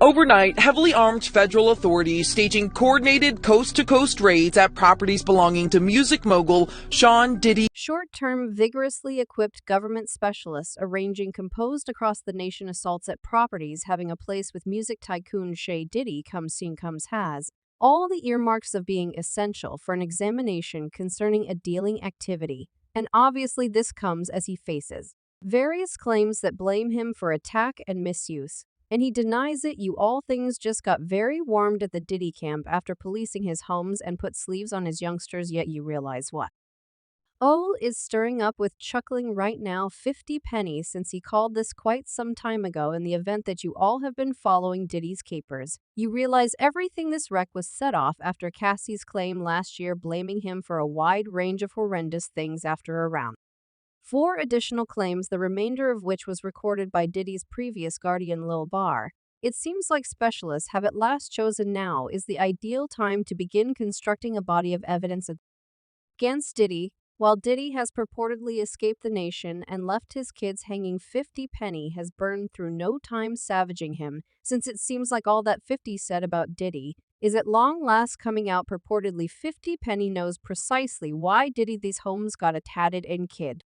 Overnight, heavily armed federal authorities staging coordinated coast-to-coast raids at properties belonging to music mogul Sean Diddy. Short-term, vigorously equipped government specialists arranging composed across the nation assaults at properties having a place with music tycoon Shay Diddy comes seen comes has. All the earmarks of being essential for an examination concerning a dealing activity. And obviously this comes as he faces various claims that blame him for attack and misuse. And he denies it. You all things just got very warmed at the Diddy camp after policing his homes and put sleeves on his youngsters, yet you realize what? O is stirring up with chuckling right now 50 pennies since he called this quite some time ago in the event that you all have been following Diddy's capers. You realize everything this wreck was set off after Cassie's claim last year blaming him for a wide range of horrendous things after a round. 4 additional claims, the remainder of which was recorded by Diddy's previous guardian Lil Bar. It seems like specialists have at last chosen now is the ideal time to begin constructing a body of evidence against Diddy, while Diddy has purportedly escaped the nation and left his kids hanging. 50 Penny has burned through no time savaging him, since it seems like all that 50 said about Diddy is at long last coming out. Purportedly 50 Penny knows precisely why Diddy these homes got a tatted-in kid.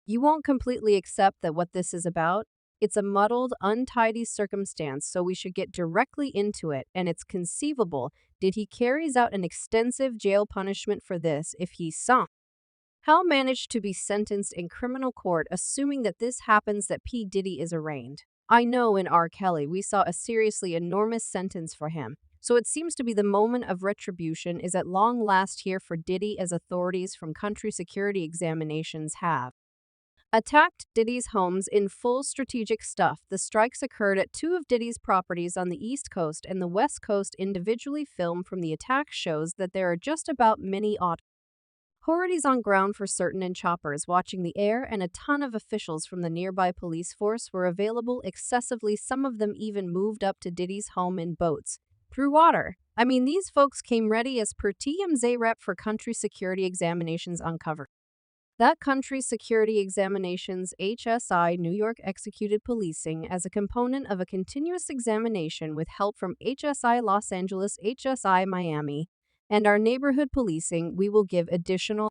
You won't completely accept that what this is about. It's a muddled, untidy circumstance, so we should get directly into it, and it's conceivable Diddy carries out an extensive jail punishment for this if he's somehow managed to be sentenced in criminal court, assuming that this happens that P. Diddy is arraigned. I know in R. Kelly we saw a seriously enormous sentence for him, so it seems to be the moment of retribution is at long last here for Diddy, as authorities from country security examinations have attacked Diddy's homes in full strategic stuff. The strikes occurred at 2 of Diddy's properties on the East Coast and the West Coast. Individually filmed from the attack shows that there are just about many authorities on ground for certain and choppers watching the air, and a ton of officials from the nearby police force were available excessively. Some of them even moved up to Diddy's home in boats through water. I mean, these folks came ready, as per TMZ rep for country security examinations uncovered. That country security examinations HSI New York executed policing as a component of a continuous examination with help from HSI Los Angeles, HSI Miami, and our neighborhood policing. We will give additional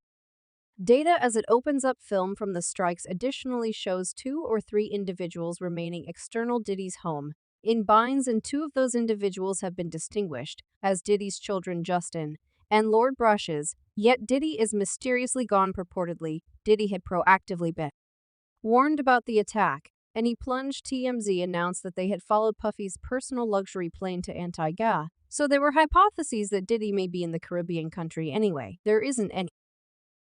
data as it opens up. Film from the strikes additionally shows 2 or 3 individuals remaining external Diddy's home in binds, and 2 of those individuals have been distinguished as Diddy's children Justin and Lord Brushes. Yet Diddy is mysteriously gone. Purportedly, Diddy had proactively been warned about the attack, and he plunged. TMZ announced that they had followed Puffy's personal luxury plane to Antigua, so there were hypotheses that Diddy may be in the Caribbean country anyway. There isn't any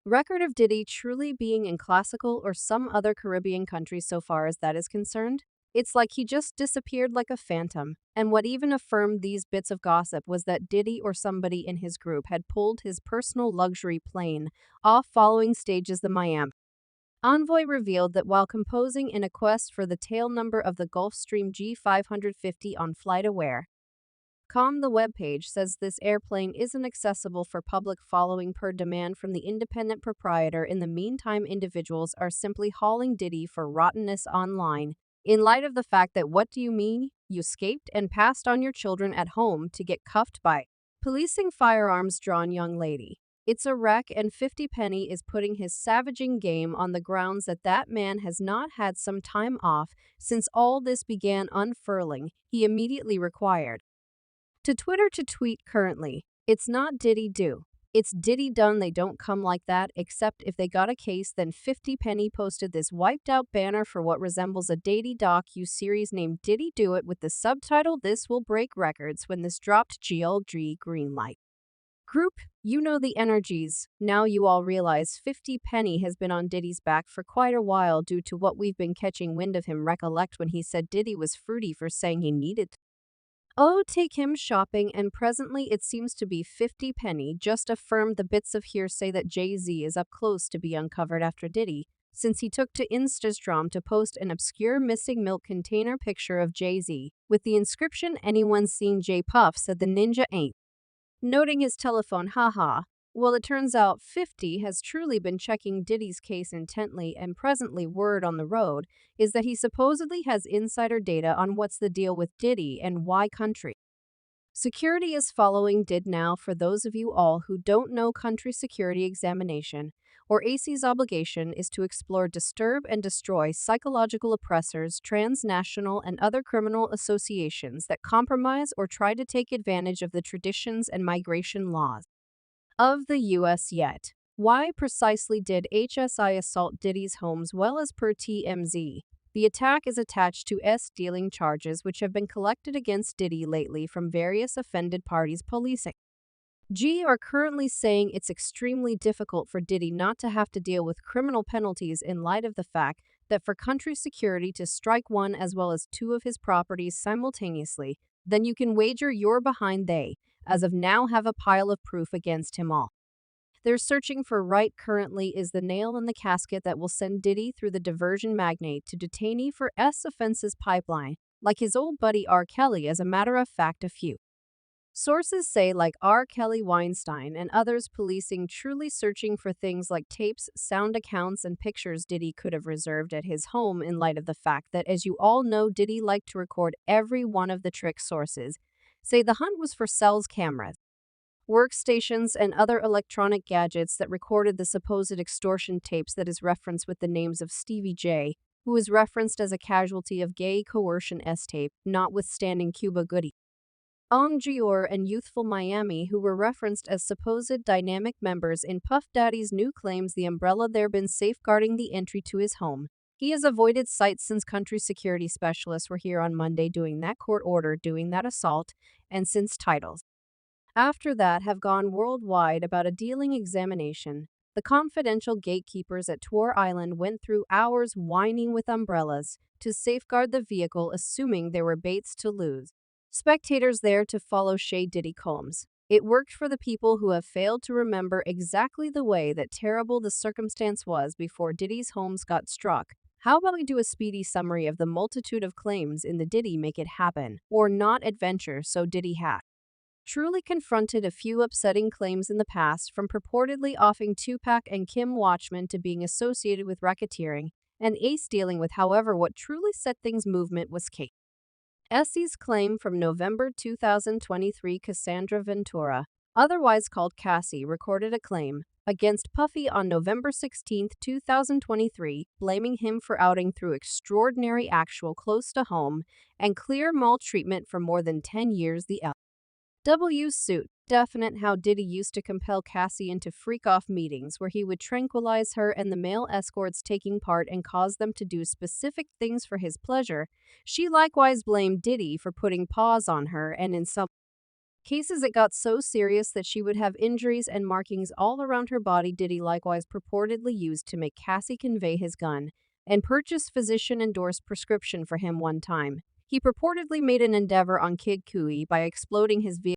record of Diddy truly being in classical or some other Caribbean country so far as that is concerned. It's like he just disappeared like a phantom, and what even affirmed these bits of gossip was that Diddy or somebody in his group had pulled his personal luxury plane off following stages. The Miami envoy revealed that while composing in a quest for the tail number of the Gulfstream G550 on FlightAware.com, the webpage says this airplane isn't accessible for public following per demand from the independent proprietor. In the meantime, individuals are simply hauling Diddy for rottenness online, in light of the fact that what do you mean? You escaped and passed on your children at home to get cuffed by policing firearms-drawn young lady. It's a wreck, and 50 Penny is putting his savaging game on the grounds that that man has not had some time off since all this began unfurling. He immediately required to Twitter to tweet currently, "It's not Diddy do. It's Diddy done. They don't come like that, except if they got a case." Then 50 Penny posted this wiped out banner for what resembles a Diddy docu-series named Diddy Do It with the subtitle "This Will Break Records." When this dropped, GLG Greenlight Group, you know the energies. Now you all realize 50 Penny has been on Diddy's back for quite a while due to what we've been catching wind of him. Recollect when he said Diddy was fruity for saying he needed take him shopping, and presently it seems to be 50 Penny just affirmed the bits of hearsay that Jay-Z is up close to be uncovered after Diddy, since he took to Instagram to post an obscure missing milk container picture of Jay-Z with the inscription, "Anyone seen J Puff said the ninja ain't," noting his telephone. Haha. Well, it turns out 50 has truly been checking Diddy's case intently, and presently, word on the road is that he supposedly has insider data on what's the deal with Diddy and why country. Security is following Did now for those of you all who don't know country security examination, or AC's obligation is to explore, disturb, and destroy psychological oppressors, transnational, and other criminal associations that compromise or try to take advantage of the traditions and migration laws of the U.S. Yet, why precisely did HSI assault Diddy's homes? Well, as per TMZ, the attack is attached to stealing charges which have been collected against Diddy lately from various offended parties. Policing G are currently saying it's extremely difficult for Diddy not to have to deal with criminal penalties in light of the fact that for country security to strike one as well as two of his properties simultaneously, then you can wager you're behind. They, as of now, have a pile of proof against him all. They're searching for right currently is the nail in the casket that will send Diddy through the diversion magnate to detainee for offenses pipeline, like his old buddy R. Kelly. As a matter of fact, a few sources say, like R. Kelly, Weinstein, and others, policing truly searching for things like tapes, sound accounts, and pictures Diddy could have reserved at his home in light of the fact that, as you all know, Diddy liked to record every one of the trick. Sources say the hunt was for cells, cameras, workstations, and other electronic gadgets that recorded the supposed extortion tapes that is referenced with the names of Stevie J, who is referenced as a casualty of gay coercion tape, notwithstanding Cuba Goodie, Gior, and Youthful Miami, who were referenced as supposed dynamic members in Puff Daddy's new claims. The umbrella there been safeguarding the entry to his home. He has avoided sight since country security specialists were here on Monday doing that court order, doing that assault, and since titles after that have gone worldwide about a dealing examination. The confidential gatekeepers at Tour Island went through hours whining with umbrellas to safeguard the vehicle, assuming there were baits to lose spectators there to follow Shay Diddy Combs. It worked for the people who have failed to remember exactly the way that terrible the circumstance was before Diddy's homes got struck. How about we do a speedy summary of the multitude of claims in the Diddy Make It Happen or Not adventure? So Diddy had truly confronted a few upsetting claims in the past, from purportedly offing Tupac and Kim Watchman to being associated with racketeering and ace dealing with. However, what truly set things movement was Casey's claim from November 2023. Cassandra Ventura, otherwise called Cassie, recorded a claim against Puffy on November 16, 2023, blaming him for outing through extraordinary, actual, close to home, and clear maltreatment for more than 10 years. The W suit definite how Diddy used to compel Cassie into freak-off meetings where he would tranquilize her and the male escorts taking part and cause them to do specific things for his pleasure. She likewise blamed Diddy for putting paws on her, and in some cases it got so serious that she would have injuries and markings all around her body. Diddy likewise purportedly used to make Cassie convey his gun and purchase physician-endorsed prescription for him. One time, he purportedly made an endeavor on Kid Cudi by exploding his vehicle